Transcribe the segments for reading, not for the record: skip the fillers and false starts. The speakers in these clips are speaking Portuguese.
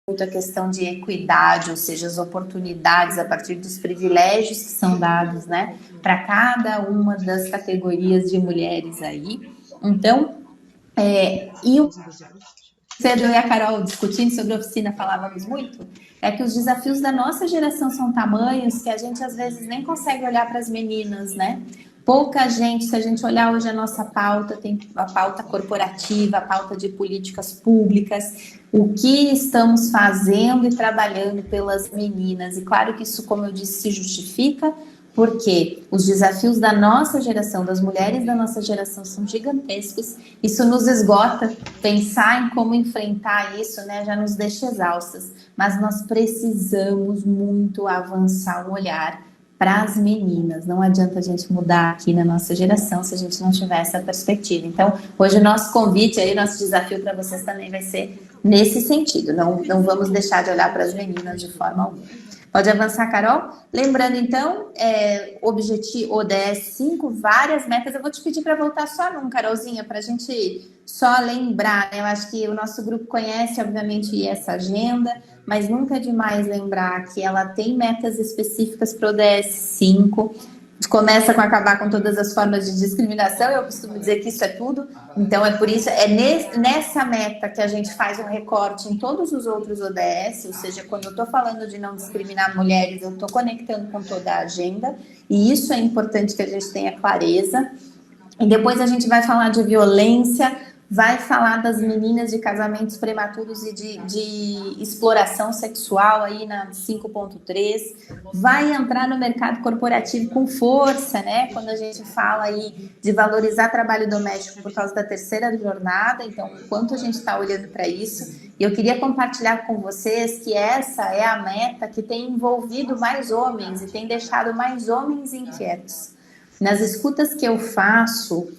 muito a questão de equidade, ou seja, as oportunidades a partir dos privilégios que são dados, né, para cada uma das categorias de mulheres aí. Então, e o Pedro e a Carol discutindo sobre a oficina falávamos muito, é que os desafios da nossa geração são tamanhos que a gente às vezes nem consegue olhar para as meninas, né? Pouca gente, se a gente olhar hoje a nossa pauta, tem a pauta corporativa, a pauta de políticas públicas, o que estamos fazendo e trabalhando pelas meninas. E claro que isso, como eu disse, se justifica, porque os desafios da nossa geração, das mulheres da nossa geração, são gigantescos. Isso nos esgota, pensar em como enfrentar isso, né, já nos deixa exaustas. Mas nós precisamos muito avançar o olhar para as meninas. Não adianta a gente mudar aqui na nossa geração se a gente não tiver essa perspectiva. Então, hoje o nosso convite aí, nosso desafio para vocês também vai ser nesse sentido. Não vamos deixar de olhar para as meninas de forma alguma. Pode avançar, Carol? Lembrando, então, objetivo ODS 5, várias metas. Eu vou te pedir para voltar só num, Carolzinha, para a gente só lembrar, né? Eu acho que o nosso grupo conhece, obviamente, essa agenda, mas nunca é demais lembrar que ela tem metas específicas para o ODS 5. Começa com acabar com todas as formas de discriminação, eu costumo dizer que isso é tudo, então é por isso, nessa meta que a gente faz um recorte em todos os outros ODS, ou seja, quando eu estou falando de não discriminar mulheres, eu estou conectando com toda a agenda, e isso é importante que a gente tenha clareza. E depois a gente vai falar de violência, vai falar das meninas de casamentos prematuros e de exploração sexual aí na 5.3, vai entrar no mercado corporativo com força, né? Quando a gente fala aí de valorizar trabalho doméstico por causa da terceira jornada, então, o quanto a gente está olhando para isso. E eu queria compartilhar com vocês que essa é a meta que tem envolvido mais homens e tem deixado mais homens inquietos. Nas escutas que eu faço,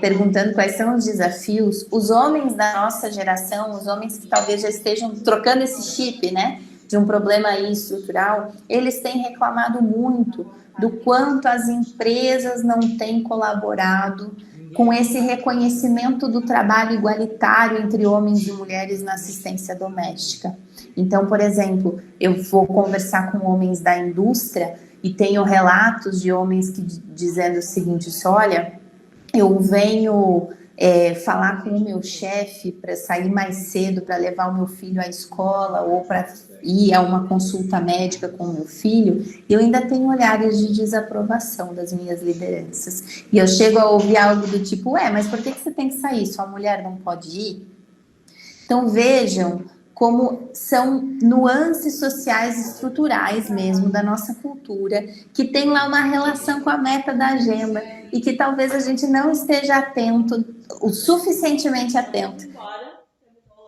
perguntando quais são os desafios, os homens da nossa geração, os homens que talvez já estejam trocando esse chip, né, de um problema aí estrutural, eles têm reclamado muito do quanto as empresas não têm colaborado com esse reconhecimento do trabalho igualitário entre homens e mulheres na assistência doméstica. Então, por exemplo, eu vou conversar com homens da indústria e tenho relatos de homens que dizendo o seguinte: olha, eu venho falar com o meu chefe para sair mais cedo, para levar o meu filho à escola ou para ir a uma consulta médica com o meu filho, e eu ainda tenho olhares de desaprovação das minhas lideranças. E eu chego a ouvir algo do tipo: mas por que você tem que sair? Sua mulher não pode ir? Então vejam como são nuances sociais estruturais mesmo da nossa cultura, que tem lá uma relação com a meta da agenda e que talvez a gente não esteja atento, o suficientemente atento,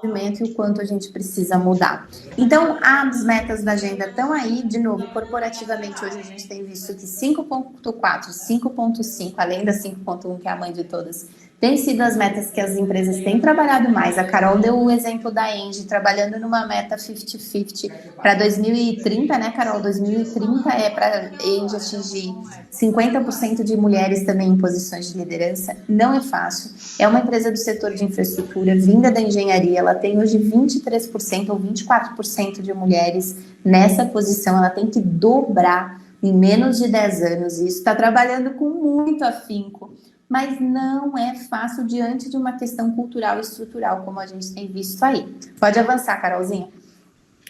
e o quanto a gente precisa mudar. Então, as metas da agenda estão aí, de novo, corporativamente, hoje a gente tem visto que 5.4, 5.5, além da 5.1, que é a mãe de todas, tem sido as metas que as empresas têm trabalhado mais. A Carol deu o exemplo da Engie, trabalhando numa meta 50-50 para 2030, né, Carol? 2030 é para a Engie atingir 50% de mulheres também em posições de liderança. Não é fácil. É uma empresa do setor de infraestrutura, vinda da engenharia. Ela tem hoje 23% ou 24% de mulheres nessa posição. Ela tem que dobrar em menos de 10 anos. E isso está trabalhando com muito afinco. Mas não é fácil diante de uma questão cultural e estrutural, como a gente tem visto aí. Pode avançar, Carolzinha.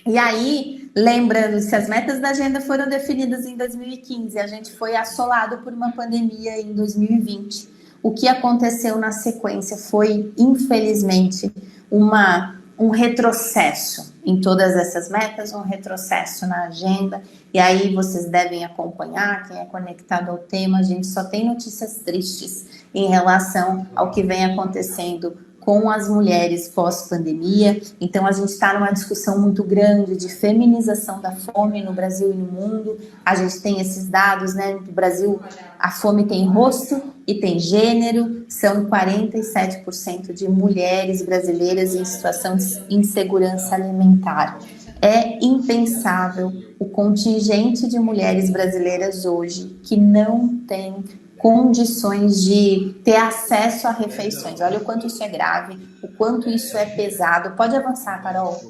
E aí, lembrando, se as metas da agenda foram definidas em 2015, a gente foi assolado por uma pandemia em 2020. O que aconteceu na sequência foi, infelizmente, um retrocesso em todas essas metas, um retrocesso na agenda, e aí vocês devem acompanhar, quem é conectado ao tema, a gente só tem notícias tristes em relação ao que vem acontecendo com as mulheres pós-pandemia. Então a gente está numa discussão muito grande de feminização da fome no Brasil e no mundo. A gente tem esses dados, né? No Brasil a fome tem rosto e tem gênero, são 47% de mulheres brasileiras em situação de insegurança alimentar. É impensável o contingente de mulheres brasileiras hoje que não tem condições de ter acesso a refeições. Olha o quanto isso é grave, o quanto isso é pesado. Pode avançar, Carol.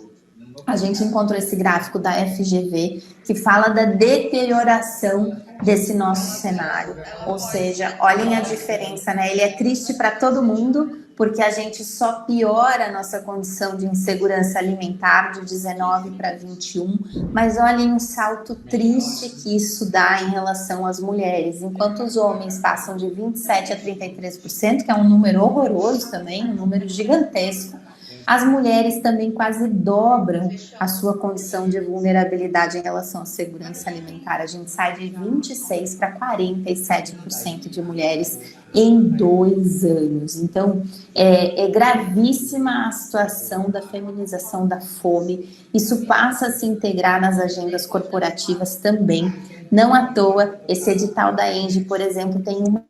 a gente encontrou esse gráfico da FGV que fala da deterioração desse nosso cenário. Ou seja, olhem a diferença, né? Ele é triste para todo mundo, porque a gente só piora a nossa condição de insegurança alimentar de 19 para 21, mas olhem o salto triste que isso dá em relação às mulheres. Enquanto os homens passam de 27 a 33%, que é um número horroroso também, um número gigantesco, as mulheres também quase dobram a sua condição de vulnerabilidade em relação à segurança alimentar. A gente sai de 26% para 47% de mulheres em 2 anos. Então, é gravíssima a situação da feminização da fome. Isso passa a se integrar nas agendas corporativas também. Não à toa, esse edital da ENGIE, por exemplo, tem uma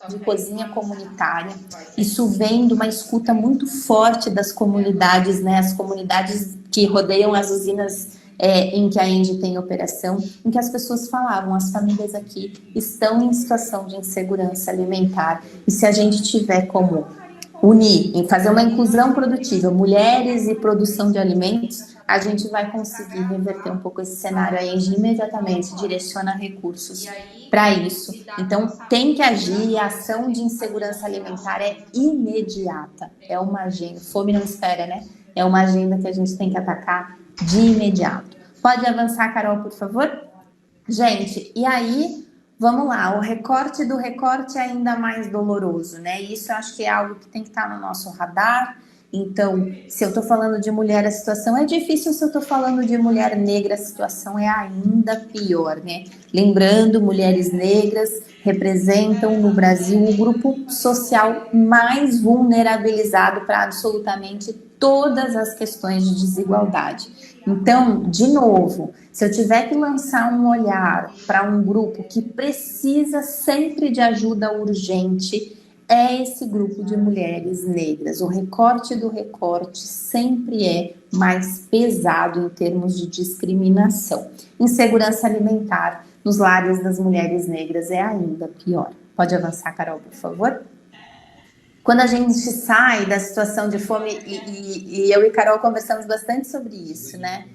de cozinha comunitária. Isso vem de uma escuta muito forte das comunidades, né? As comunidades que rodeiam as usinas em que a ENGIE tem operação, em que as pessoas falavam, as famílias aqui estão em situação de insegurança alimentar, e se a gente tiver como unir, em fazer uma inclusão produtiva, mulheres e produção de alimentos, a gente vai conseguir reverter um pouco esse cenário. A ENGIE imediatamente direciona recursos para isso. Então, tem que agir, e a ação de insegurança alimentar é imediata. É uma agenda, fome não espera, né? É uma agenda que a gente tem que atacar de imediato. Pode avançar, Carol, por favor? Gente, e aí, vamos lá, o recorte do recorte é ainda mais doloroso, né? Isso eu acho que é algo que tem que estar no nosso radar. Então, se eu estou falando de mulher, a situação é difícil. Se eu estou falando de mulher negra, a situação é ainda pior, né? Lembrando, mulheres negras representam no Brasil o grupo social mais vulnerabilizado para absolutamente todas as questões de desigualdade. Então, de novo, se eu tiver que lançar um olhar para um grupo que precisa sempre de ajuda urgente, é esse grupo de mulheres negras. O recorte do recorte sempre é mais pesado em termos de discriminação. Insegurança alimentar nos lares das mulheres negras é ainda pior. Pode avançar, Carol, por favor? Quando a gente sai da situação de fome, e eu e Carol conversamos bastante sobre isso, né?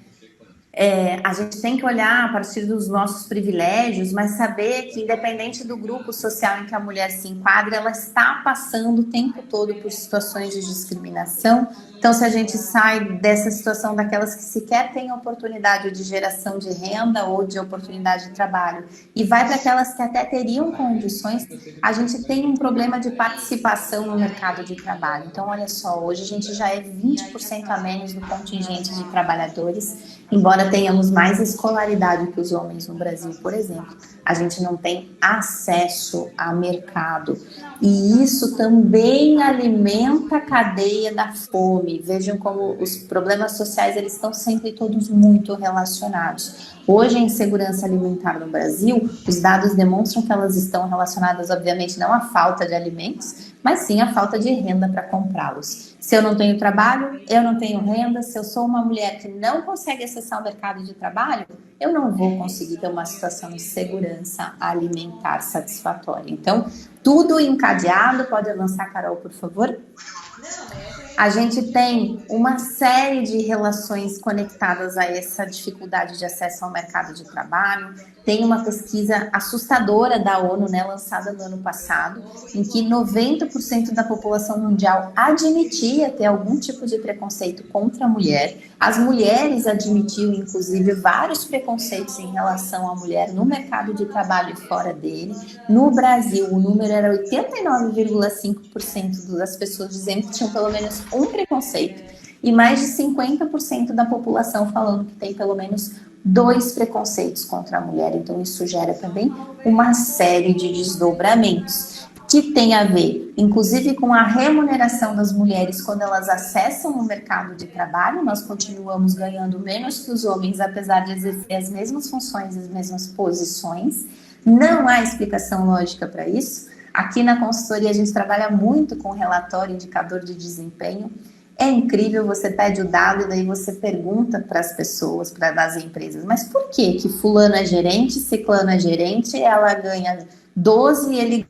A gente tem que olhar a partir dos nossos privilégios, mas saber que, independente do grupo social em que a mulher se enquadra, ela está passando o tempo todo por situações de discriminação. Então, se a gente sai dessa situação daquelas que sequer têm oportunidade de geração de renda ou de oportunidade de trabalho e vai para aquelas que até teriam condições, a gente tem um problema de participação no mercado de trabalho. Então, olha só, hoje a gente já é 20% a menos do contingente de trabalhadores, embora tenhamos mais escolaridade que os homens no Brasil, por exemplo. A gente não tem acesso a mercado. E isso também alimenta a cadeia da fome. Vejam como os problemas sociais, eles estão sempre todos muito relacionados. Hoje, a insegurança alimentar no Brasil, os dados demonstram que elas estão relacionadas, obviamente, não à falta de alimentos, mas sim à falta de renda para comprá-los. Se eu não tenho trabalho, eu não tenho renda. Se eu sou uma mulher que não consegue acessar o mercado de trabalho, eu não vou conseguir ter uma situação de segurança alimentar satisfatória. Então, tudo encadeado. Pode avançar, Carol, por favor? A gente tem uma série de relações conectadas a essa dificuldade de acesso ao mercado de trabalho. Tem uma pesquisa assustadora da ONU, né, lançada no ano passado, em que 90% da população mundial admitia ter algum tipo de preconceito contra a mulher. As mulheres admitiam, inclusive, vários preconceitos em relação à mulher no mercado de trabalho e fora dele. No Brasil, o número era 89,5% das pessoas dizendo que tinham pelo menos um preconceito e mais de 50% da população falando que tem pelo menos 2 preconceitos contra a mulher. Então, isso gera também uma série de desdobramentos que tem a ver, inclusive, com a remuneração das mulheres quando elas acessam o mercado de trabalho. Nós continuamos ganhando menos que os homens, apesar de exercer as mesmas funções, as mesmas posições. Não há explicação lógica para isso. Aqui na consultoria a gente trabalha muito com relatório, indicador de desempenho. É incrível, você pede o dado e daí você pergunta para as pessoas, para as empresas, mas por que fulano é gerente, ciclano é gerente, ela ganha 12 e ele...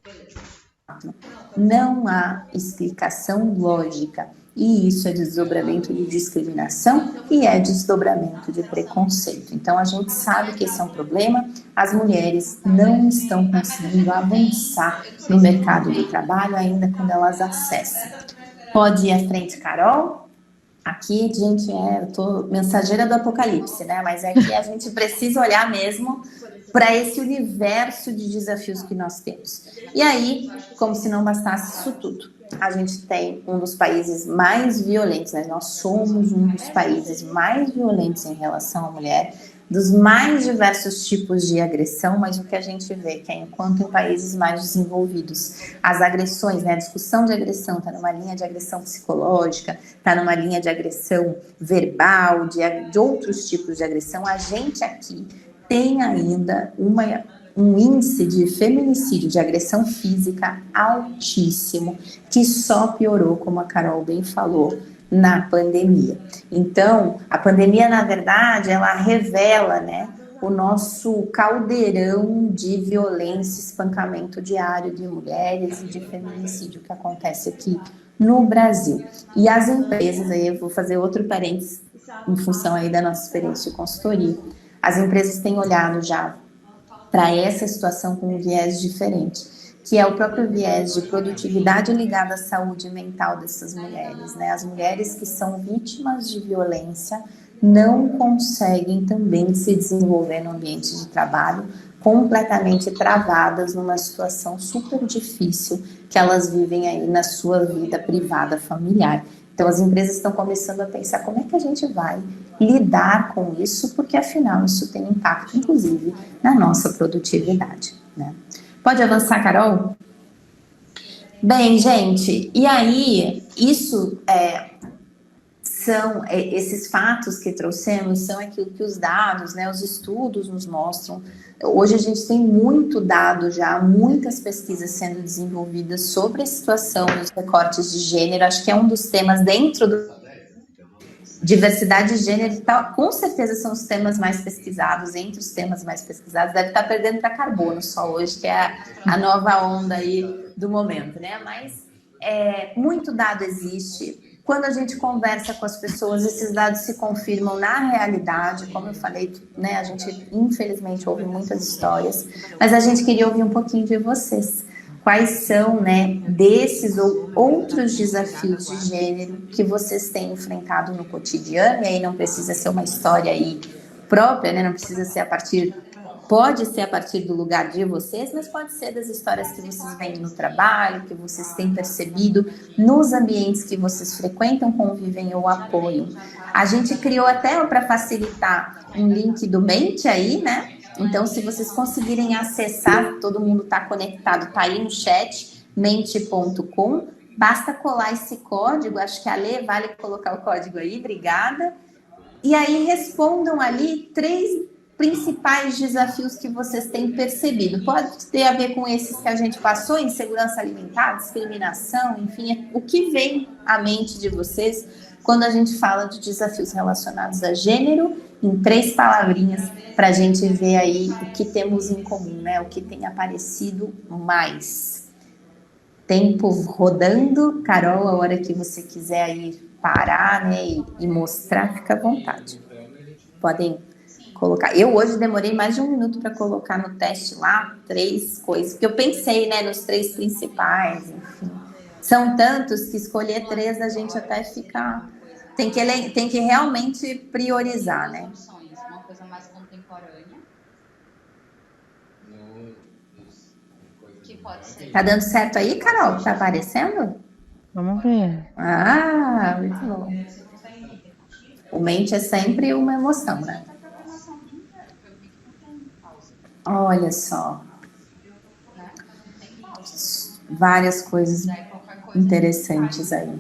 Não há explicação lógica. e isso é desdobramento de discriminação e é desdobramento de preconceito. Então, a gente sabe que esse é um problema, as mulheres não estão conseguindo avançar no mercado de trabalho ainda quando elas acessam. Pode ir à frente, Carol? Aqui, gente, eu tô mensageira do apocalipse, né? Mas é que a gente precisa olhar mesmo para esse universo de desafios que nós temos. E aí, como se não bastasse isso tudo, a gente tem um dos países mais violentos, né? Nós somos um dos países mais violentos em relação à mulher, dos mais diversos tipos de agressão, mas o que a gente vê que é, enquanto em países mais desenvolvidos, as agressões, né, a discussão de agressão está numa linha de agressão psicológica, está numa linha de agressão verbal, de outros tipos de agressão, a gente aqui tem ainda um índice de feminicídio, de agressão física altíssimo, que só piorou, como a Carol bem falou, na pandemia. Então, a pandemia, na verdade, ela revela, né, o nosso caldeirão de violência, espancamento diário de mulheres e de feminicídio que acontece aqui no Brasil. E as empresas, aí eu vou fazer outro parênteses em função aí da nossa experiência de consultoria, as empresas têm olhado já para essa situação com um viés diferente, que é o próprio viés de produtividade ligado à saúde mental dessas mulheres, né? As mulheres que são vítimas de violência não conseguem também se desenvolver no ambiente de trabalho, completamente travadas numa situação super difícil que elas vivem aí na sua vida privada, familiar. Então, as empresas estão começando a pensar como é que a gente vai lidar com isso, porque afinal isso tem impacto, inclusive, na nossa produtividade, né? Pode avançar, Carol? Bem, gente, e aí, isso são esses fatos que trouxemos, são aquilo que os dados, né, os estudos nos mostram. Hoje a gente tem muito dado já, muitas pesquisas sendo desenvolvidas sobre a situação dos recortes de gênero. Acho que é um dos temas dentro do diversidade de gênero e tal, com certeza são os temas mais pesquisados, entre os temas mais pesquisados, deve estar perdendo para carbono só hoje, que é a nova onda aí do momento, né? Mas muito dado existe. Quando a gente conversa com as pessoas, esses dados se confirmam na realidade, como eu falei, né? A gente infelizmente ouve muitas histórias, mas a gente queria ouvir um pouquinho de vocês. Quais são, né, desses ou outros desafios de gênero que vocês têm enfrentado no cotidiano? E aí não precisa ser uma história aí própria, né? Não precisa ser pode ser a partir do lugar de vocês, mas pode ser das histórias que vocês veem no trabalho, que vocês têm percebido nos ambientes que vocês frequentam, convivem ou apoiam. A gente criou até para facilitar um link do Mente aí, né? Então, se vocês conseguirem acessar, todo mundo está conectado, está aí no chat, mente.com, basta colar esse código, acho que a Lê vale colocar o código aí, obrigada. E aí respondam ali 3 principais desafios que vocês têm percebido. Pode ter a ver com esses que a gente passou, insegurança alimentar, discriminação, enfim, o que vem à mente de vocês quando a gente fala de desafios relacionados a gênero, em 3 palavrinhas, para a gente ver aí o que temos em comum, né? O que tem aparecido mais. Tempo rodando. Carol, a hora que você quiser aí parar, né, e mostrar, fica à vontade. Podem colocar. Eu hoje demorei mais de 1 minuto para colocar no teste lá 3 coisas, porque eu pensei, né, nos 3 principais, enfim. São tantos que escolher 3 a gente até fica... Tem que realmente priorizar, né? Uma coisa mais contemporânea. Que pode ser. Tá dando certo aí, Carol? Tá aparecendo? Vamos ver. Ah, muito bom. O Mente é sempre uma emoção, né? Olha só. Várias coisas interessantes aí.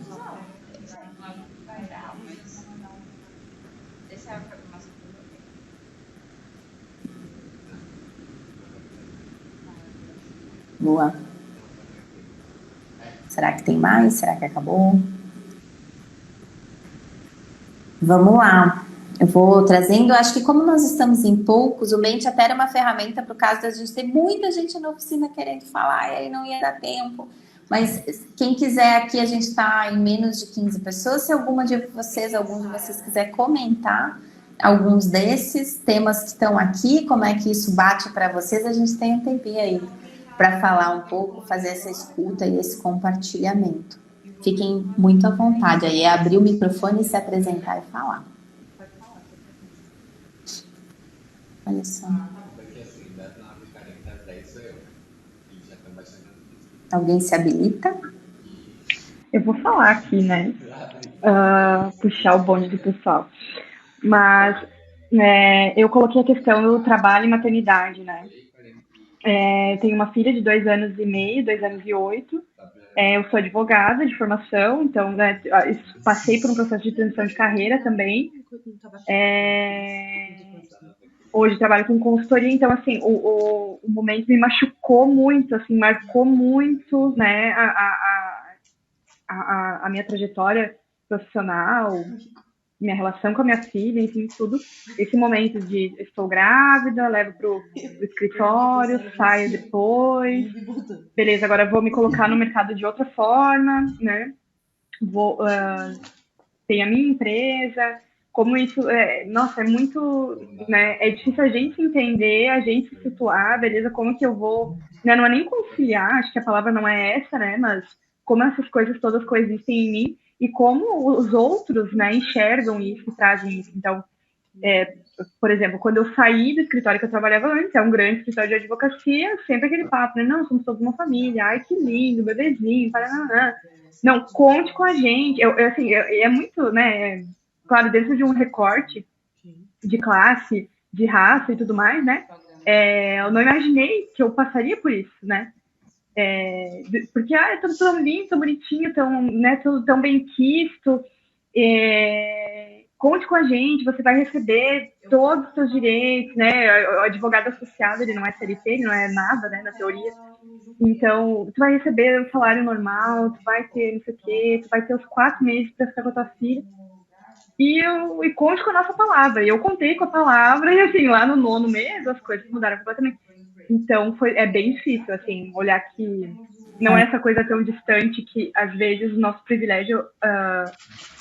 Boa. Será que tem mais? Será que acabou? Vamos lá. Eu vou trazendo, acho que como nós estamos em poucos, o Mente até era uma ferramenta para o caso da gente ter muita gente na oficina querendo falar, e aí não ia dar tempo. Mas quem quiser aqui, a gente está em menos de 15 pessoas. Se algum de vocês quiser comentar alguns desses temas que estão aqui, como é que isso bate para vocês, a gente tem um tempinho aí para falar um pouco, fazer essa escuta e esse compartilhamento. Fiquem muito à vontade aí, abrir o microfone e se apresentar e falar. Olha só. Alguém se habilita? Eu vou falar aqui, né? Puxar o bonde do pessoal. Mas eu coloquei a questão do trabalho e maternidade, né? Tenho uma filha de 2 anos e meio, 2 anos e 8. Eu sou advogada de formação, então né, passei por um processo de transição de carreira também. Hoje trabalho com consultoria, então assim, o momento me machucou muito, assim, marcou muito, né, a minha trajetória profissional, minha relação com a minha filha, enfim, tudo. Esse momento de estou grávida, levo pro escritório, saio depois, beleza, agora vou me colocar no mercado de outra forma, né, ter a minha empresa, como isso, nossa, é muito, né, é difícil a gente entender, a gente se situar, beleza, como que eu vou, né, não é nem conciliar, acho que a palavra não é essa, né, mas como essas coisas todas coexistem em mim e como os outros, né, enxergam isso e trazem isso. Então, por exemplo, quando eu saí do escritório que eu trabalhava antes, é um grande escritório de advocacia, sempre aquele papo, né, não, somos todos uma família, ai, que lindo, bebezinho, paraná. Não, conte com a gente, assim, é muito, né, claro, dentro de um recorte de classe, de raça e tudo mais, né, eu não imaginei que eu passaria por isso, né, porque é tudo tão lindo, tão bonitinho, tão, né, tudo tão bem quisto, conte com a gente, você vai receber todos os seus direitos, né, o advogado associado, ele não é CLT, ele não é nada, né, na teoria, então, tu vai receber o salário normal, tu vai ter não sei o quê, tu vai ter os 4 meses para ficar com a tua filha, e conte com a nossa palavra, e eu contei com a palavra, e assim, lá no 9º mês, as coisas mudaram completamente. Então, é bem difícil, assim, olhar que não é essa coisa tão distante que, às vezes, o nosso privilégio,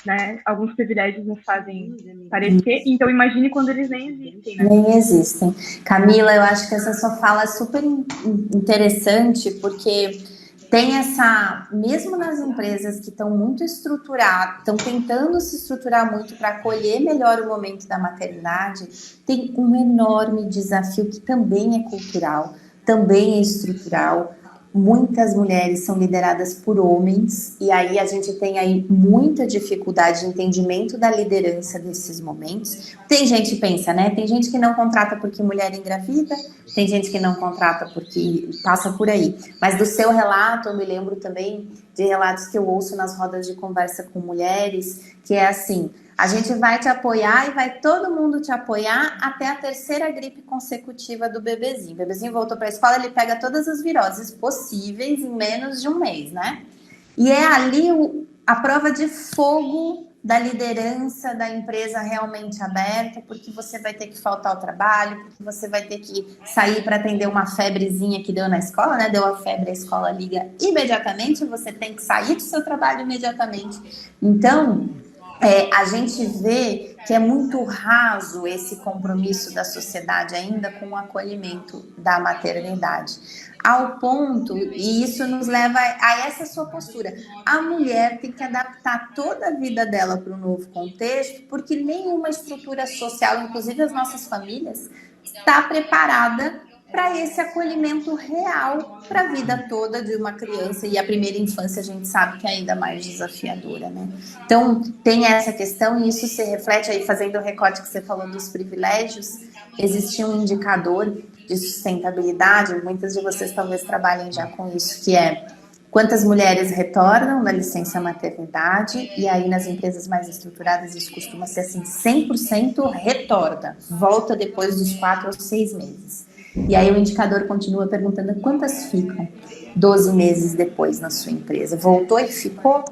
né, alguns privilégios nos fazem parecer, então imagine quando eles nem existem, né? Nem existem. Camila, eu acho que essa sua fala é super interessante, porque tem essa, mesmo nas empresas que estão muito estruturadas, estão tentando se estruturar muito para acolher melhor o momento da maternidade, tem um enorme desafio que também é cultural, também é estrutural. Muitas mulheres são lideradas por homens, e aí a gente tem aí muita dificuldade de entendimento da liderança desses momentos. Tem gente que pensa, né? Tem gente que não contrata porque mulher engravida, tem gente que não contrata porque passa por aí. Mas do seu relato, eu me lembro também de relatos que eu ouço nas rodas de conversa com mulheres, que é assim: a gente vai te apoiar e vai todo mundo te apoiar até a 3ª gripe consecutiva do bebezinho. O bebezinho voltou para a escola, ele pega todas as viroses possíveis em menos de um mês, né? E é ali a prova de fogo da liderança da empresa realmente aberta, porque você vai ter que faltar ao trabalho, porque você vai ter que sair para atender uma febrezinha que deu na escola, né? Deu a febre, a escola liga imediatamente, você tem que sair do seu trabalho imediatamente. Então, a gente vê que é muito raso esse compromisso da sociedade ainda com o acolhimento da maternidade. Ao ponto, e isso nos leva a essa sua postura, a mulher tem que adaptar toda a vida dela para o novo contexto, porque nenhuma estrutura social, inclusive as nossas famílias, está preparada para esse acolhimento real para a vida toda de uma criança, e a primeira infância a gente sabe que é ainda mais desafiadora, né? Então, tem essa questão, e isso se reflete aí, fazendo o recorte que você falou dos privilégios, existia um indicador de sustentabilidade, muitas de vocês talvez trabalhem já com isso, que é quantas mulheres retornam da licença maternidade, e aí nas empresas mais estruturadas isso costuma ser assim, 100% retorna, volta depois dos 4 ou 6 meses. E aí o indicador continua perguntando quantas ficam 12 meses depois na sua empresa. Voltou e ficou?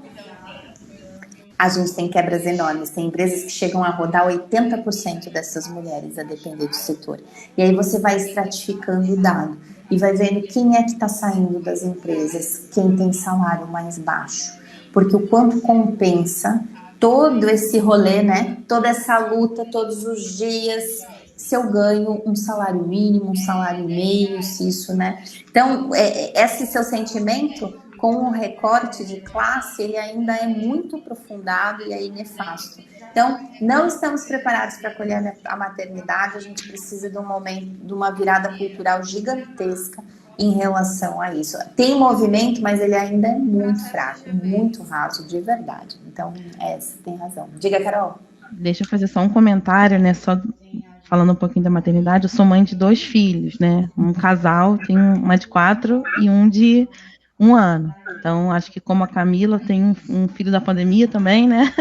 a gente tem quebras enormes. Tem empresas que chegam a rodar 80% dessas mulheres, a depender do setor. E aí você vai estratificando o dado e vai vendo quem é que está saindo das empresas, quem tem salário mais baixo. Porque o quanto compensa todo esse rolê, né? Toda essa luta todos os dias, se eu ganho um salário mínimo, um salário e meio, se isso, né? Então, esse seu sentimento com o recorte de classe, ele ainda é muito aprofundado e aí nefasto. Então, não estamos preparados para acolher a maternidade, a gente precisa de um momento, de uma virada cultural gigantesca em relação a isso. Tem movimento, mas ele ainda é muito fraco, muito raso, de verdade. Então, você tem razão. Diga, Carol. Deixa eu fazer só um comentário, né? Só falando um pouquinho da maternidade. Eu sou mãe de 2 filhos, né? Um casal, tem uma de 4 e um de 1 ano. Então, acho que como a Camila tem um filho da pandemia também, né?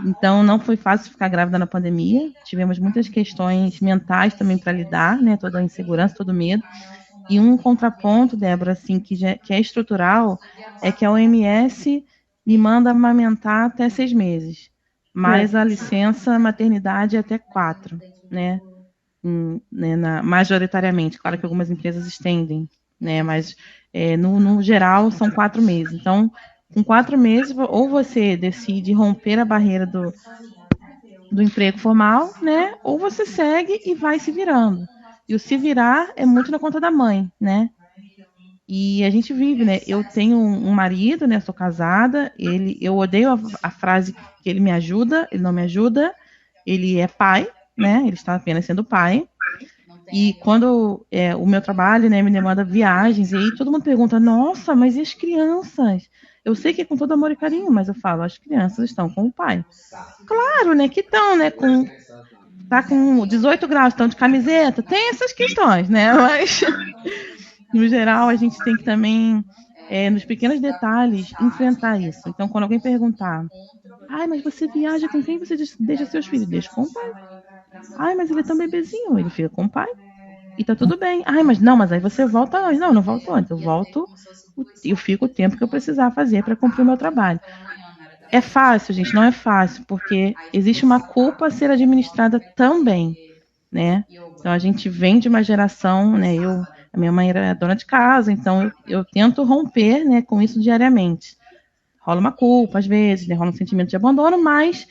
Então, não foi fácil ficar grávida na pandemia. Tivemos muitas questões mentais também para lidar, né? Toda a insegurança, todo o medo. E um contraponto, Débora, assim, que é estrutural, é que a OMS me manda amamentar até 6 meses, mas a licença maternidade é até 4, né? Majoritariamente, claro que algumas empresas estendem, né? Mas no geral são 4 meses. Então, com 4 meses, ou você decide romper a barreira do emprego formal, né? Ou você segue e vai se virando. E o se virar é muito na conta da mãe, né? E a gente vive, né? Eu tenho um marido, né? Sou casada. Eu odeio a frase que ele me ajuda, ele não me ajuda. Ele é pai, né? Ele está apenas sendo pai. E quando o meu trabalho, né, me demanda viagens, e aí todo mundo pergunta: nossa, mas e as crianças? Eu sei que é com todo amor e carinho, mas eu falo: as crianças estão com o pai. Claro, né? Que estão, né? Tá com 18 graus, estão de camiseta. Tem essas questões, né? Mas no geral, a gente tem que também, nos pequenos detalhes, enfrentar isso. Então, quando alguém perguntar: ai, mas você viaja com quem você deixa seus filhos? Deixa com o pai. Ai, mas ele é tão bebezinho, ele fica com o pai. E tá tudo bem. Ai, mas aí você volta antes. Não volto antes. Eu fico o tempo que eu precisar fazer para cumprir o meu trabalho. É fácil, gente? Não é fácil, porque existe uma culpa a ser administrada também, né? Então, a gente vem de uma geração, né? A minha mãe era dona de casa, então eu tento romper, né, com isso diariamente. Rola uma culpa, às vezes, né, rola um sentimento de abandono, mas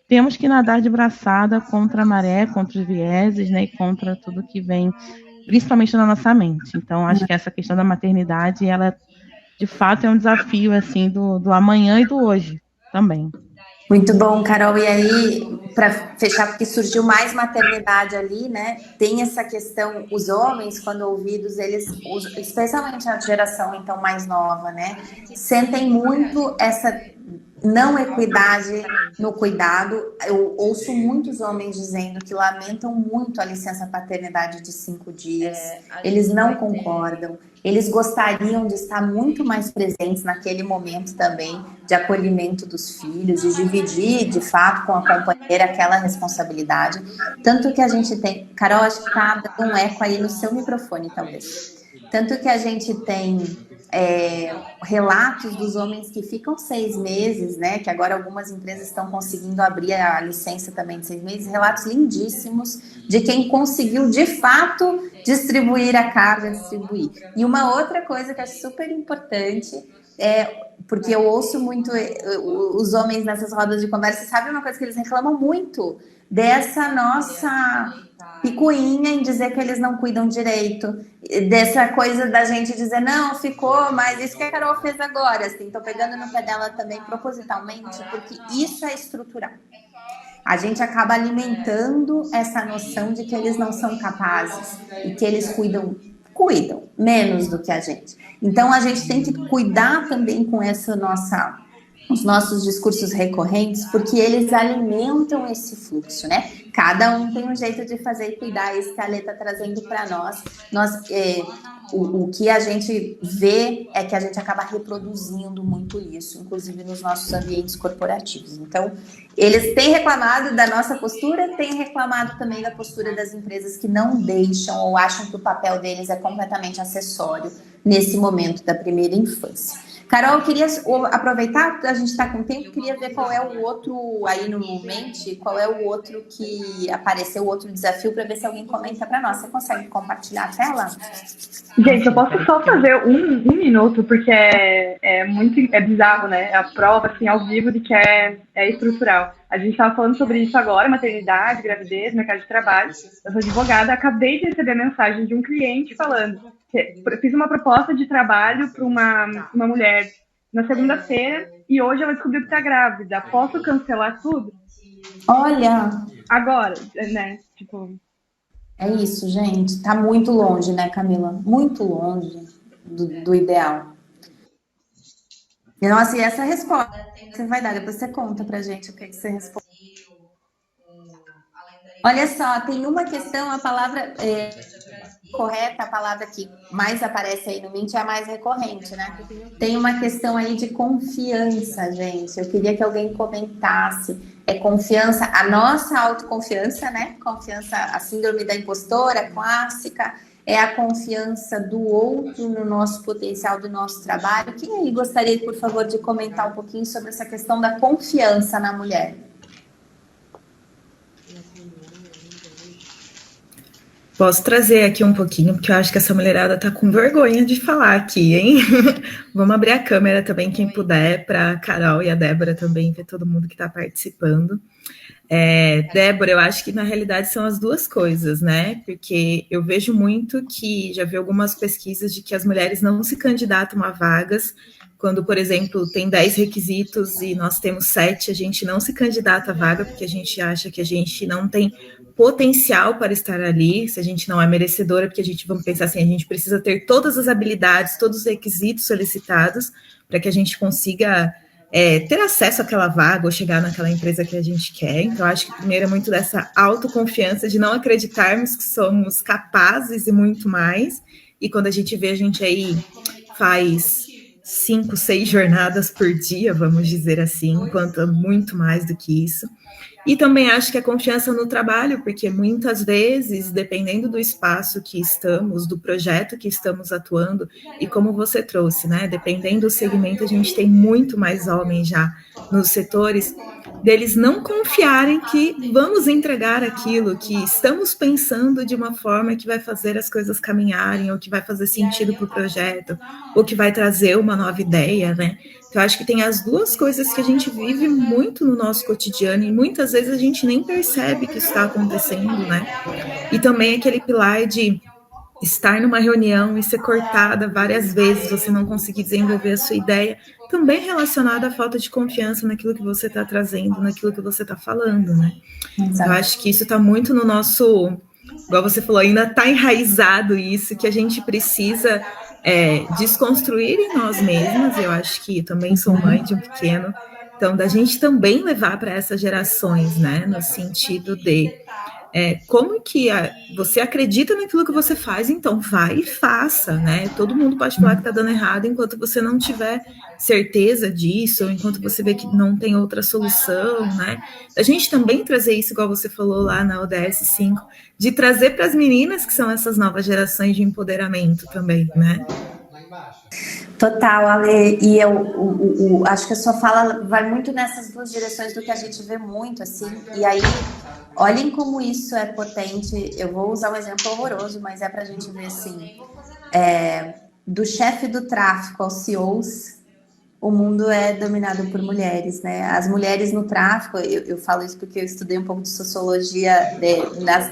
temos que nadar de braçada contra a maré, contra os vieses, né, e contra tudo que vem, principalmente na nossa mente. Então, acho que essa questão da maternidade, ela, de fato, é um desafio, assim, do amanhã e do hoje também. Muito bom, Carol. E aí, para fechar, porque surgiu mais maternidade ali, né? Tem essa questão, os homens, quando ouvidos, eles, especialmente a geração então mais nova, né? Sentem muito essa não equidade no cuidado. Eu ouço muitos homens dizendo que lamentam muito a licença paternidade de 5 dias. Eles não concordam. Eles gostariam de estar muito mais presentes naquele momento também de acolhimento dos filhos, de dividir, de fato, com a companheira aquela responsabilidade. Tanto que a gente tem... Carol, acho que está dando um eco aí no seu microfone, talvez. Tanto que a gente tem relatos dos homens que ficam 6 meses, né? Que agora algumas empresas estão conseguindo abrir a licença também de 6 meses. Relatos lindíssimos de quem conseguiu, de fato, distribuir a carga, distribuir. E uma outra coisa que é super importante porque eu ouço muito os homens nessas rodas de conversa, sabe uma coisa que eles reclamam muito? Dessa nossa picuinha em dizer que eles não cuidam direito, dessa coisa da gente dizer, não, ficou, mas isso que a Carol fez agora, assim, tô pegando no pé dela também propositalmente, porque isso é estrutural. A gente acaba alimentando essa noção de que eles não são capazes e que eles cuidam menos do que a gente. Então, a gente tem que cuidar também com os nossos discursos recorrentes, porque eles alimentam esse fluxo, né? Cada um tem um jeito de fazer e cuidar, isso que a Lê está trazendo para nós. O que a gente vê é que a gente acaba reproduzindo muito isso, inclusive nos nossos ambientes corporativos. Então, eles têm reclamado da nossa postura, têm reclamado também da postura das empresas que não deixam ou acham que o papel deles é completamente acessório nesse momento da primeira infância. Carol, eu queria aproveitar, a gente está com tempo, queria ver qual é o outro aí no Mente, qual é o outro que apareceu, o outro desafio, para ver se alguém comenta para nós. Você consegue compartilhar a tela? Gente, eu posso só fazer um minuto, porque é bizarro, né? É a prova, assim, ao vivo de que é estrutural. A gente estava falando sobre isso agora, maternidade, gravidez, mercado de trabalho. Eu sou advogada, acabei de receber mensagem de um cliente falando que eu fiz uma proposta de trabalho para uma mulher na segunda-feira e hoje ela descobriu que está grávida. Posso cancelar tudo? Olha! Agora, né? Tipo... É isso, gente. Tá muito longe, né, Camila? Muito longe do ideal. Nossa, e essa resposta que você vai dar? Depois você conta pra gente o que você responde. Olha só, tem uma questão, a palavra correta, a palavra que mais aparece aí no Mint é a mais recorrente, né? Tem uma questão aí de confiança, gente. Eu queria que alguém comentasse. É confiança, a nossa autoconfiança, né? Confiança, a síndrome da impostora clássica, é a confiança do outro no nosso potencial, do nosso trabalho. Quem aí gostaria, por favor, de comentar um pouquinho sobre essa questão da confiança na mulher? Posso trazer aqui um pouquinho, porque eu acho que essa mulherada tá com vergonha de falar aqui, hein? Vamos abrir a câmera também, quem puder, para a Carol e a Débora também, ver todo mundo que está participando. Débora, eu acho que na realidade são as duas coisas, né? Porque eu vejo muito que, já vi algumas pesquisas de que as mulheres não se candidatam a vagas, quando, por exemplo, tem 10 requisitos e nós temos 7, a gente não se candidata à vaga porque a gente acha que a gente não tem potencial para estar ali, se a gente não é merecedora, porque vamos pensar assim, a gente precisa ter todas as habilidades, todos os requisitos solicitados para que a gente consiga ter acesso àquela vaga ou chegar naquela empresa que a gente quer. Então, acho que primeiro é muito dessa autoconfiança de não acreditarmos que somos capazes e muito mais, e quando a gente vê, a gente aí faz 5, 6 jornadas por dia, vamos dizer assim, enquanto muito mais do que isso. E também acho que a confiança no trabalho, porque muitas vezes, dependendo do espaço que estamos, do projeto que estamos atuando, e como você trouxe, né, dependendo do segmento, a gente tem muito mais homens já nos setores, deles não confiarem que vamos entregar aquilo, que estamos pensando de uma forma que vai fazer as coisas caminharem, ou que vai fazer sentido para o projeto, ou que vai trazer uma nova ideia, né? Então, eu acho que tem as duas coisas que a gente vive muito no nosso cotidiano e muitas vezes a gente nem percebe que isso está acontecendo, né? E também aquele pilar de estar numa reunião e ser cortada várias vezes, você não conseguir desenvolver a sua ideia, também relacionado à falta de confiança naquilo que você está trazendo, naquilo que você está falando, né? Exato. Eu acho que isso está muito no nosso... Igual você falou, ainda está enraizado isso, que a gente precisa... desconstruir em nós mesmas. Eu acho que também sou mãe de um pequeno, então da gente também levar para essas gerações, né, no sentido de como que você acredita naquilo que você faz, então vai e faça, né? Todo mundo pode falar que está dando errado enquanto você não tiver certeza disso, ou enquanto você vê que não tem outra solução, né? A gente também trazer isso, igual você falou lá na ODS 5, de trazer para as meninas que são essas novas gerações de empoderamento também, né? Total, Ale, e eu acho que a sua fala vai muito nessas duas direções do que a gente vê muito, assim, e aí, olhem como isso é potente. Eu vou usar um exemplo horroroso, mas é pra gente ver, assim, do chefe do tráfico aos CEOs, o mundo é dominado por mulheres, né? As mulheres no tráfico, eu falo isso porque eu estudei um pouco de sociologia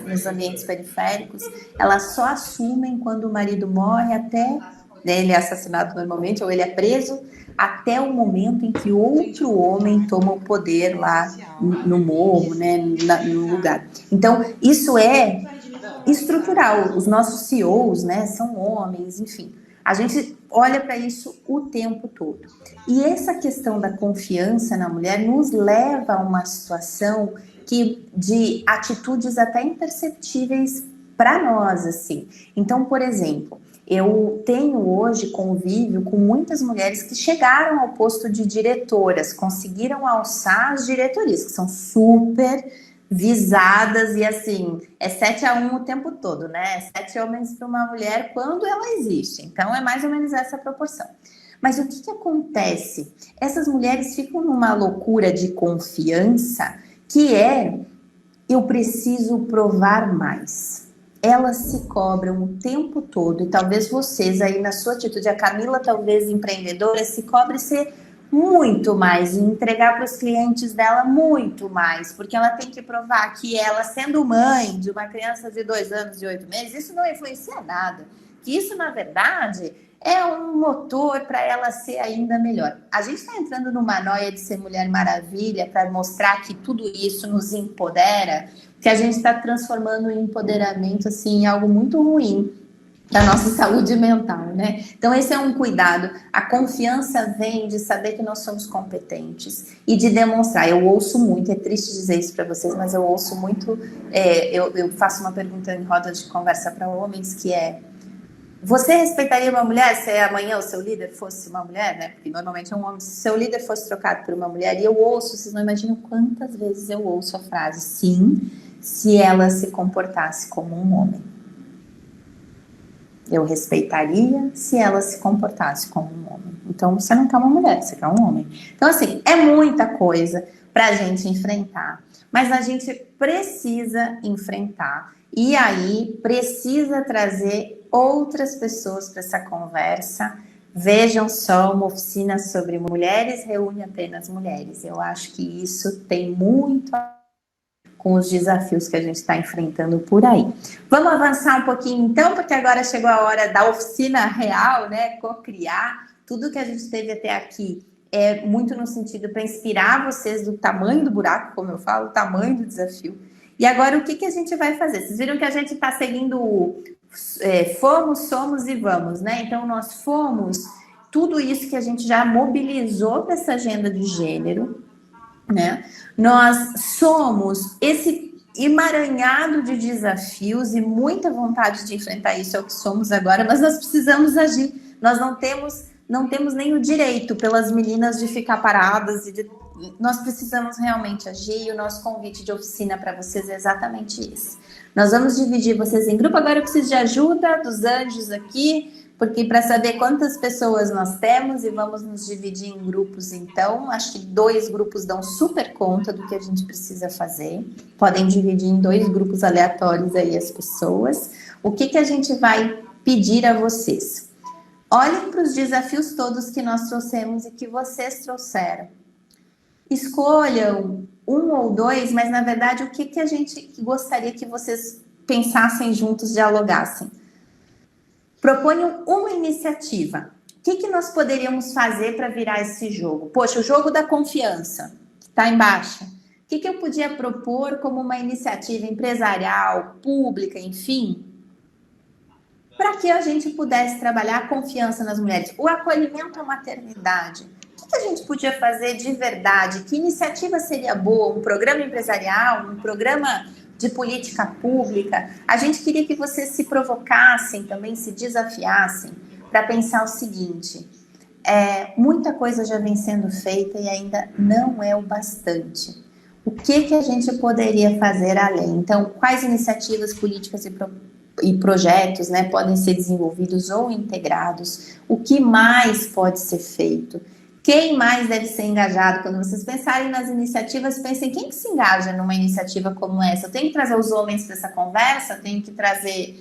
nos ambientes periféricos, elas só assumem quando o marido morre até... Ele é assassinado normalmente, ou ele é preso, até o momento em que outro homem toma o poder lá no morro, né, no lugar. Então, isso é estrutural. Os nossos CEOs, né, são homens, enfim. A gente olha para isso o tempo todo. E essa questão da confiança na mulher nos leva a uma situação de atitudes até imperceptíveis para nós, assim. Então, por exemplo... Eu tenho hoje convívio com muitas mulheres que chegaram ao posto de diretoras, conseguiram alçar as diretorias, que são super visadas e assim, é 7-1 o tempo todo, né? 7 homens para uma mulher quando ela existe. Então, é mais ou menos essa proporção. Mas o que acontece? Essas mulheres ficam numa loucura de confiança que eu preciso provar mais. Elas se cobram o tempo todo, e talvez vocês aí na sua atitude, a Camila talvez empreendedora, se cobre ser muito mais e entregar para os clientes dela muito mais, porque ela tem que provar que ela, sendo mãe de uma criança de 2 anos e 8 meses, isso não influencia nada, que isso na verdade é um motor para ela ser ainda melhor. A gente está entrando numa noia de ser Mulher Maravilha para mostrar que tudo isso nos empodera, que a gente está transformando o empoderamento assim, em algo muito ruim da nossa saúde mental, né? Então esse é um cuidado. A confiança vem de saber que nós somos competentes e de demonstrar. Eu ouço muito, é triste dizer isso para vocês, mas eu ouço muito, eu faço uma pergunta em roda de conversa para homens que é: você respeitaria uma mulher se amanhã o seu líder fosse uma mulher, né? Porque normalmente é um homem. Se seu líder fosse trocado por uma mulher, e eu ouço, vocês não imaginam quantas vezes eu ouço a frase, sim, se ela se comportasse como um homem. Eu respeitaria se ela se comportasse como um homem. Então, você não quer uma mulher, você quer um homem. Então, assim, é muita coisa para a gente enfrentar. Mas a gente precisa enfrentar. E aí, precisa trazer outras pessoas para essa conversa. Vejam só, uma oficina sobre mulheres reúne apenas mulheres. Eu acho que isso tem muito a ver com os desafios que a gente está enfrentando por aí. Vamos avançar um pouquinho então, porque agora chegou a hora da oficina real, né? Cocriar. Tudo que a gente teve até aqui é muito no sentido para inspirar vocês do tamanho do buraco, como eu falo, o tamanho do desafio. E agora o que a gente vai fazer? Vocês viram que a gente está seguindo fomos, somos e vamos, né? Então nós fomos tudo isso que a gente já mobilizou para essa agenda de gênero, né? Nós somos esse emaranhado de desafios e muita vontade de enfrentar isso, é o que somos agora, mas nós precisamos agir. Nós não temos nem o direito pelas meninas de ficar paradas nós precisamos realmente agir, e o nosso convite de oficina para vocês é exatamente esse. Nós vamos dividir vocês em grupo. Agora eu preciso de ajuda dos anjos aqui, porque para saber quantas pessoas nós temos, e vamos nos dividir em grupos então. Acho que 2 grupos dão super conta do que a gente precisa fazer. Podem dividir em 2 grupos aleatórios aí as pessoas. O que a gente vai pedir a vocês? Olhem para os desafios todos que nós trouxemos e que vocês trouxeram. Escolham 1 ou 2, mas na verdade o que a gente gostaria que vocês pensassem juntos, dialogassem. Proponham uma iniciativa. O que nós poderíamos fazer para virar esse jogo? Poxa, o jogo da confiança, que está em baixa. O que eu podia propor como uma iniciativa empresarial, pública, enfim, para que a gente pudesse trabalhar a confiança nas mulheres? O acolhimento à maternidade. O que a gente podia fazer de verdade? Que iniciativa seria boa? Um programa empresarial? Um programa de política pública? A gente queria que vocês se provocassem, também se desafiassem para pensar o seguinte: muita coisa já vem sendo feita e ainda não é o bastante. O que a gente poderia fazer além? Então, quais iniciativas políticas e projetos, né, podem ser desenvolvidos ou integrados? O que mais pode ser feito? Quem mais deve ser engajado? Quando vocês pensarem nas iniciativas, pensem quem que se engaja numa iniciativa como essa. Eu tenho que trazer os homens para essa conversa, eu tenho que trazer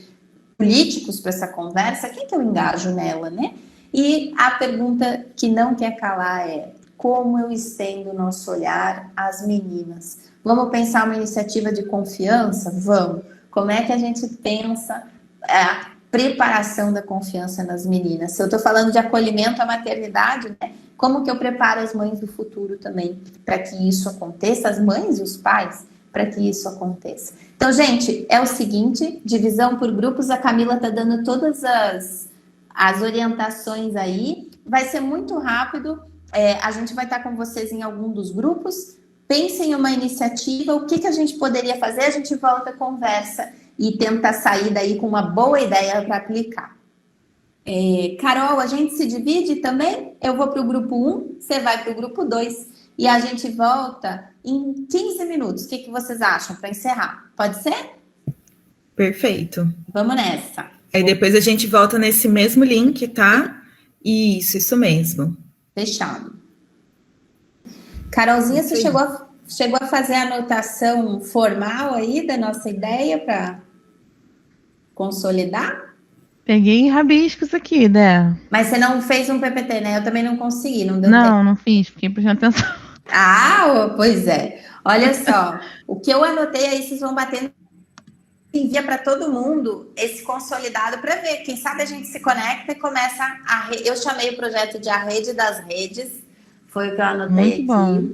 políticos para essa conversa. Quem que eu engajo nela, né? E a pergunta que não quer calar é: como eu estendo o nosso olhar às meninas? Vamos pensar uma iniciativa de confiança? Vamos. Como é que a gente pensa a preparação da confiança nas meninas? Se eu estou falando de acolhimento à maternidade, né? Como que eu preparo as mães do futuro também para que isso aconteça, as mães e os pais, para que isso aconteça? Então, gente, é o seguinte, divisão por grupos, a Camila está dando todas as orientações aí, vai ser muito rápido, a gente vai estar com vocês em algum dos grupos, pensem em uma iniciativa, o que a gente poderia fazer, a gente volta a conversa e tenta sair daí com uma boa ideia para aplicar. Carol, a gente se divide também? Eu vou para o grupo 1, você vai para o grupo 2 e a gente volta em 15 minutos. O que vocês acham para encerrar? Pode ser? Perfeito. Vamos nessa. Aí depois a gente volta nesse mesmo link, tá? Isso mesmo. Fechado. Carolzinha, você chegou a fazer a anotação formal aí da nossa ideia para consolidar? Peguei rabiscos aqui, né? Mas você não fez um PPT, né? Eu também não consegui, não deu tempo. Não fiz, fiquei prestando atenção. Ah, pois é. Olha só, o que eu anotei aí, vocês vão batendo, envia para todo mundo esse consolidado para ver. Quem sabe a gente se conecta e começa eu chamei o projeto de A Rede das Redes, foi o que eu anotei Muito aqui. bom.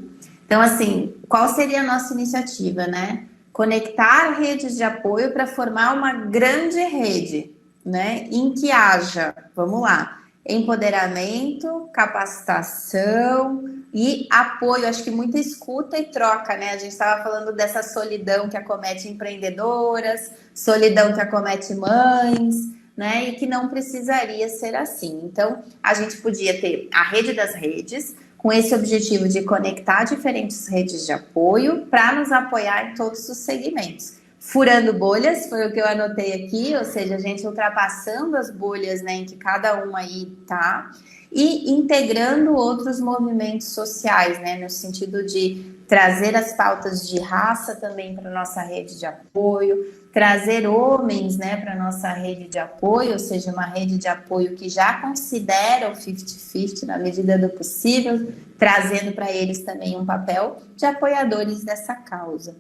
Então, assim, qual seria a nossa iniciativa, né? Conectar redes de apoio para formar uma grande rede, né? Em que haja, vamos lá, empoderamento, capacitação e apoio. Acho que muita escuta e troca, né? A gente estava falando dessa solidão que acomete empreendedoras, solidão que acomete mães, né? E que não precisaria ser assim. Então, a gente podia ter a rede das redes, com esse objetivo de conectar diferentes redes de apoio para nos apoiar em todos os segmentos. Furando bolhas, foi o que eu anotei aqui, ou seja, a gente ultrapassando as bolhas, né, em que cada um aí tá, e integrando outros movimentos sociais, né, no sentido de trazer as pautas de raça também para nossa rede de apoio, trazer homens, né, para nossa rede de apoio, ou seja, uma rede de apoio que já considera o 50-50 na medida do possível, trazendo para eles também um papel de apoiadores dessa causa.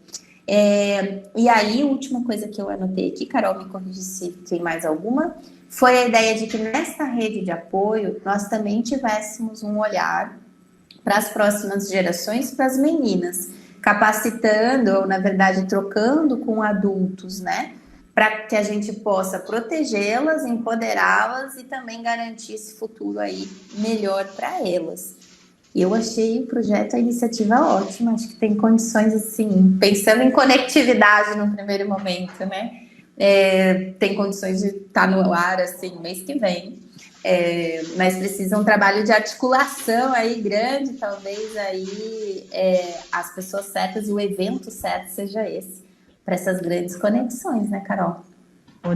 E aí, a última coisa que eu anotei aqui, Carol, me corrige se tem mais alguma, foi a ideia de que nessa rede de apoio nós também tivéssemos um olhar para as próximas gerações, para as meninas, capacitando, ou na verdade trocando com adultos, né? Para que a gente possa protegê-las, empoderá-las e também garantir esse futuro aí melhor para elas. E eu achei o projeto, a iniciativa ótima, acho que tem condições assim, pensando em conectividade no primeiro momento, né? Tem condições de estar no ar assim mês que vem. Mas precisa um trabalho de articulação aí grande, talvez aí as pessoas certas e o evento certo seja esse, para essas grandes conexões, né, Carol?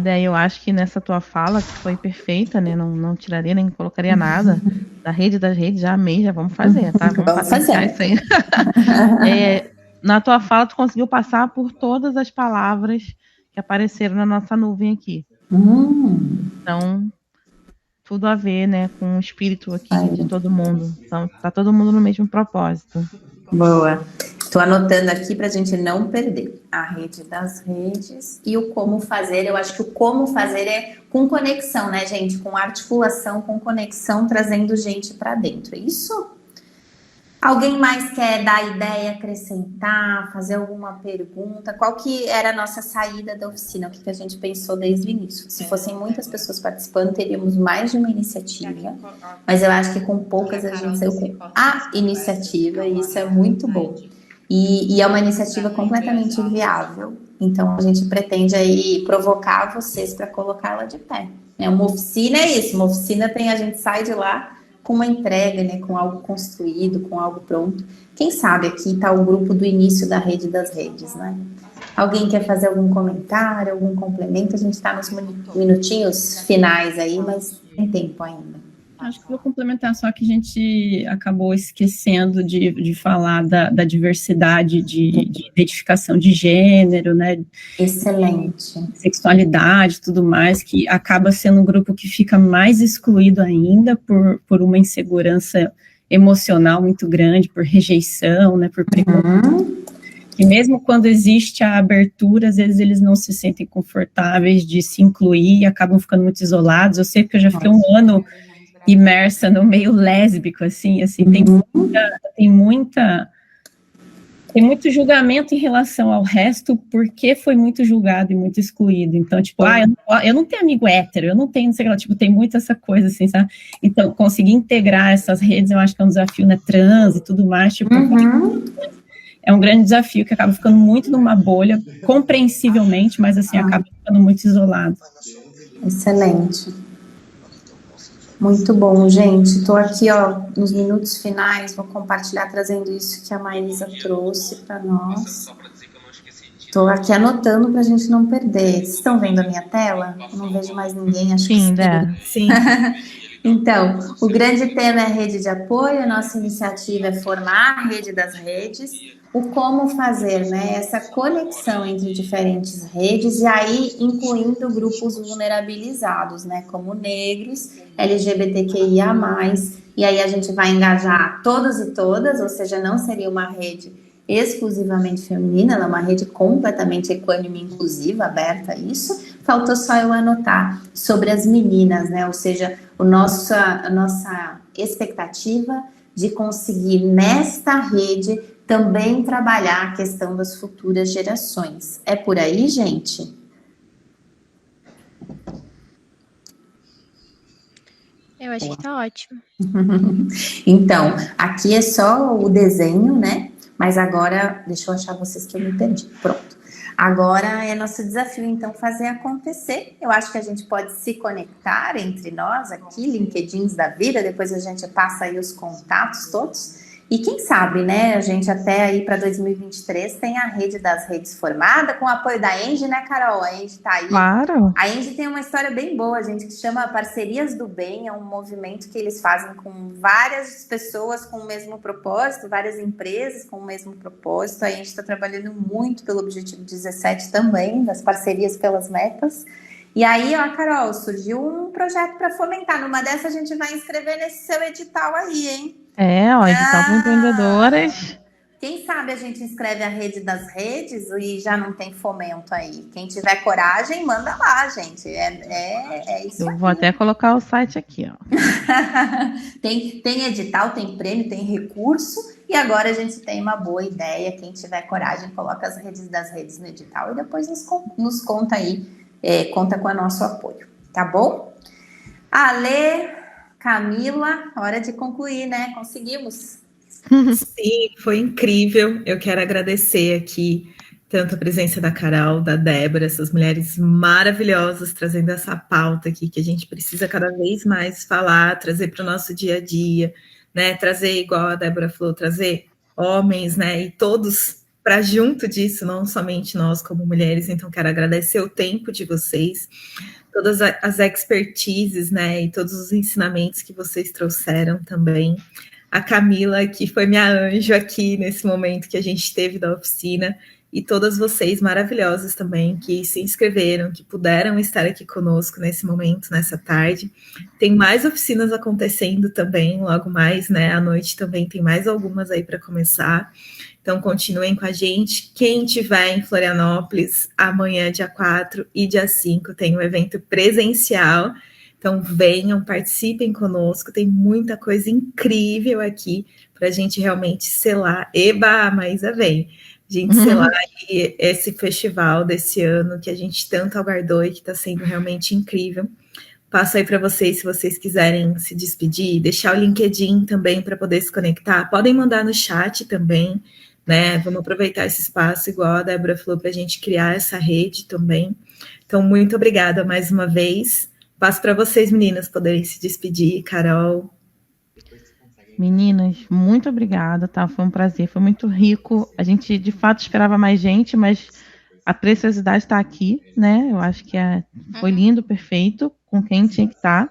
Daí eu acho que nessa tua fala, que foi perfeita, né? Não tiraria nem colocaria nada da rede das redes, já amei, já vamos fazer, tá? Vamos fazer isso aí. Na tua fala, tu conseguiu passar por todas as palavras que apareceram na nossa nuvem aqui. Então, tudo a ver, né, com o espírito aqui de todo mundo. Então, tá todo mundo no mesmo propósito. Boa. Estou anotando aqui para a gente não perder a rede das redes e o como fazer. Eu acho que o como fazer é com conexão, né, gente? Com articulação, com conexão, trazendo gente para dentro. É isso? Alguém mais quer dar ideia, acrescentar, fazer alguma pergunta? Qual que era a nossa saída da oficina? O que a gente pensou desde o início? Se fossem muitas pessoas participando, teríamos mais de uma iniciativa. Mas eu acho que com poucas a gente saiu com a iniciativa e isso é muito bom. E é uma iniciativa completamente viável. Então, a gente pretende aí provocar vocês para colocá-la de pé. Uma oficina é isso. Uma oficina a gente sai de lá com uma entrega, né, com algo construído, com algo pronto. Quem sabe aqui está o grupo do início da rede das redes, né? Alguém quer fazer algum comentário, algum complemento? A gente está nos minutinhos finais aí, mas tem tempo ainda. Acho que vou complementar, só que a gente acabou esquecendo de falar da diversidade de identificação de gênero, né? Excelente. Sexualidade, tudo mais, que acaba sendo um grupo que fica mais excluído ainda por uma insegurança emocional muito grande, por rejeição, né? Por preconceito. E mesmo quando existe a abertura, às vezes eles não se sentem confortáveis de se incluir e acabam ficando muito isolados. Eu sei porque eu já fiquei um ano imersa no meio lésbico, assim, tem muito julgamento em relação ao resto, porque foi muito julgado e muito excluído. Então, tipo, eu não tenho amigo hétero, eu não tenho, não sei o que lá, tipo, tem muito essa coisa, assim, sabe? Então, conseguir integrar essas redes, eu acho que é um desafio, né, trans e tudo mais, tipo, é um grande desafio, que acaba ficando muito numa bolha, compreensivelmente, mas, assim, acaba ficando muito isolado. Excelente. Muito bom, gente. Estou aqui, nos minutos finais, vou compartilhar trazendo isso que a Maísa trouxe para nós. Estou aqui anotando para a gente não perder. Vocês estão vendo a minha tela? Eu não vejo mais ninguém, acho Sim, que sim. Sim. Então, o grande tema é a rede de apoio, a nossa iniciativa é formar a rede das redes, o como fazer, né, essa conexão entre diferentes redes e aí incluindo grupos vulnerabilizados, né, como negros, LGBTQIA+, e aí a gente vai engajar todos e todas, ou seja, não seria uma rede exclusivamente feminina, ela é uma rede completamente equânime, inclusiva, aberta a isso. Faltou só eu anotar sobre as meninas, né? Ou seja, a nossa expectativa de conseguir nesta rede também trabalhar a questão das futuras gerações. É por aí, gente? Eu acho que tá ótimo. Então, aqui é só o desenho, né? Mas agora, deixa eu achar vocês que eu me perdi. Pronto. Agora é nosso desafio, então, fazer acontecer. Eu acho que a gente pode se conectar entre nós aqui, LinkedIns da vida, depois a gente passa aí os contatos todos. E quem sabe, né, a gente até aí para 2023 tem a rede das redes formada, com o apoio da Engie, né, Carol? A Engie tá aí. Claro. A Engie tem uma história bem boa, gente, que chama Parcerias do Bem, é um movimento que eles fazem com várias pessoas com o mesmo propósito, várias empresas com o mesmo propósito. A Engie está trabalhando muito pelo Objetivo 17 também, das parcerias pelas metas. E aí, ó, Carol, surgiu um projeto para fomentar. Numa dessa a gente vai inscrever nesse seu edital aí, hein? Ó, edital para empreendedoras. Quem sabe a gente inscreve a rede das redes e já não tem fomento aí. Quem tiver coragem, manda lá, gente. É isso aí. Eu vou até colocar o site aqui, ó. Tem edital, tem prêmio, tem recurso. E agora a gente tem uma boa ideia. Quem tiver coragem, coloca as redes das redes no edital e depois nos conta aí. Conta com o nosso apoio, tá bom? Ale, Camila, hora de concluir, né? Conseguimos. Sim, foi incrível. Eu quero agradecer aqui tanto a presença da Carol, da Débora, essas mulheres maravilhosas trazendo essa pauta aqui que a gente precisa cada vez mais falar, trazer para o nosso dia a dia, né? Trazer, igual a Débora falou, trazer homens, né? E todos para junto disso, não somente nós como mulheres. Então, quero agradecer o tempo de vocês, todas as expertises, né? E todos os ensinamentos que vocês trouxeram também. A Camila, que foi minha anjo aqui nesse momento que a gente teve da oficina, e todas vocês maravilhosas também que se inscreveram, que puderam estar aqui conosco nesse momento, nessa tarde. Tem mais oficinas acontecendo também, logo mais, né? À noite também tem mais algumas aí para começar. Então, continuem com a gente. Quem estiver em Florianópolis, amanhã, dia 4 e dia 5, tem um evento presencial. Então, venham, participem conosco. Tem muita coisa incrível aqui para a gente realmente selar. Eba, a Maísa vem. A gente selar esse festival desse ano que a gente tanto aguardou e que está sendo realmente incrível. Passo aí para vocês, se vocês quiserem se despedir, deixar o LinkedIn também para poder se conectar. Podem mandar no chat também, né? Vamos aproveitar esse espaço, igual a Débora falou, para a gente criar essa rede também. Então, muito obrigada mais uma vez. Passo para vocês, meninas, poderem se despedir. Carol. Meninas, muito obrigada, tá? Foi um prazer, foi muito rico. A gente, de fato, esperava mais gente, mas a preciosidade está aqui, né? Eu acho que foi lindo, perfeito, com quem tinha que estar.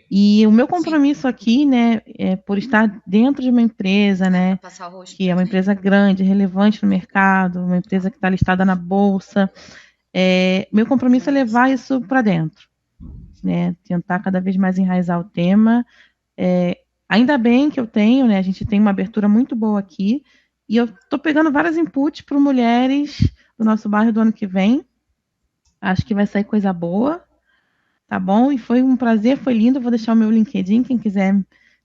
E o meu compromisso aqui, né, por estar dentro de uma empresa, né, que é uma empresa grande, relevante no mercado, uma empresa que está listada na bolsa, meu compromisso é levar isso para dentro, né? Tentar cada vez mais enraizar o tema. Ainda bem que eu tenho, né? A gente tem uma abertura muito boa aqui e eu estou pegando vários inputs para mulheres do nosso bairro do ano que vem. Acho que vai sair coisa boa, tá bom? E foi um prazer, foi lindo. Eu vou deixar o meu LinkedIn, quem quiser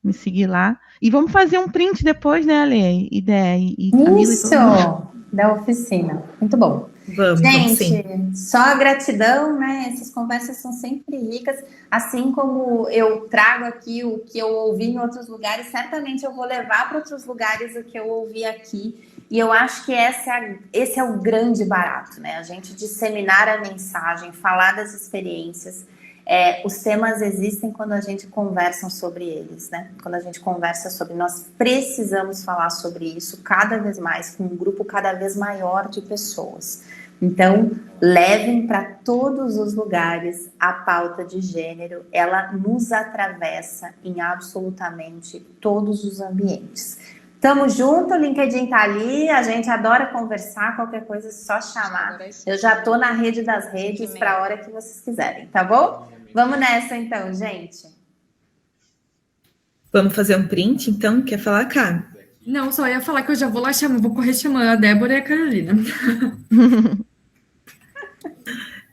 me seguir lá. E vamos fazer um print depois, né, Ale? Ideia e Camila. Isso, da oficina. Muito bom. Vamos, gente, sim. Só gratidão, né? Essas conversas são sempre ricas. Assim como eu trago aqui o que eu ouvi em outros lugares, certamente eu vou levar para outros lugares o que eu ouvi aqui. E eu acho que esse é o grande barato, né? A gente disseminar a mensagem, falar das experiências. Os temas existem quando a gente conversa sobre eles, né? Quando a gente conversa sobre, nós precisamos falar sobre isso cada vez mais, com um grupo cada vez maior de pessoas. Então, levem para todos os lugares a pauta de gênero, ela nos atravessa em absolutamente todos os ambientes. Tamo junto, o LinkedIn tá ali, a gente adora conversar, qualquer coisa é só chamar. Eu já tô na rede das redes para a hora que vocês quiserem, tá bom? Vamos nessa então, gente. Vamos fazer um print, então? Quer falar, Cá? Não, só ia falar que eu já vou lá chamar, vou correr chamando a Débora e a Carolina.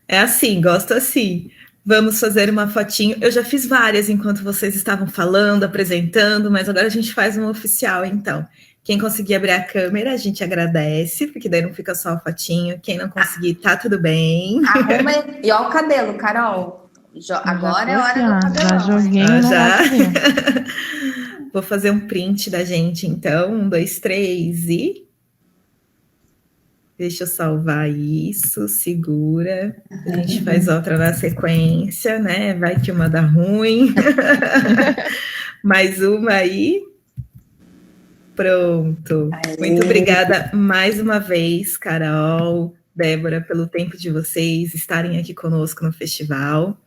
É assim, gosto assim. Vamos fazer uma fotinho. Eu já fiz várias enquanto vocês estavam falando, apresentando, mas agora a gente faz uma oficial, então. Quem conseguir abrir a câmera, a gente agradece, porque daí não fica só a fotinho. Quem não conseguir, tá tudo bem. Arruma e ó o cabelo, Carol. Agora é hora do cabelo. Já joguei, já. Vou fazer um print da gente, então. 1, 2, 3 e... Deixa eu salvar isso, segura. A gente faz outra na sequência, né? Vai que uma dá ruim. Mais uma aí. Pronto. Aê. Muito obrigada mais uma vez, Carol, Débora, pelo tempo de vocês estarem aqui conosco no festival.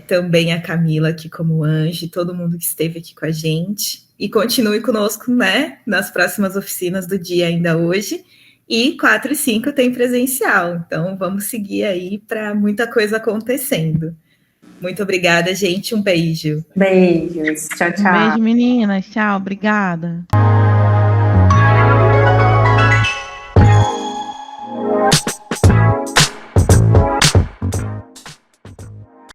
Também a Camila aqui como Ange, todo mundo que esteve aqui com a gente. E continue conosco, né? Nas próximas oficinas do dia ainda hoje. E 4 e 5 tem presencial, então vamos seguir aí para muita coisa acontecendo. Muito obrigada, gente. Um beijo. Beijos. Tchau, tchau. Um beijo, meninas. Tchau, obrigada.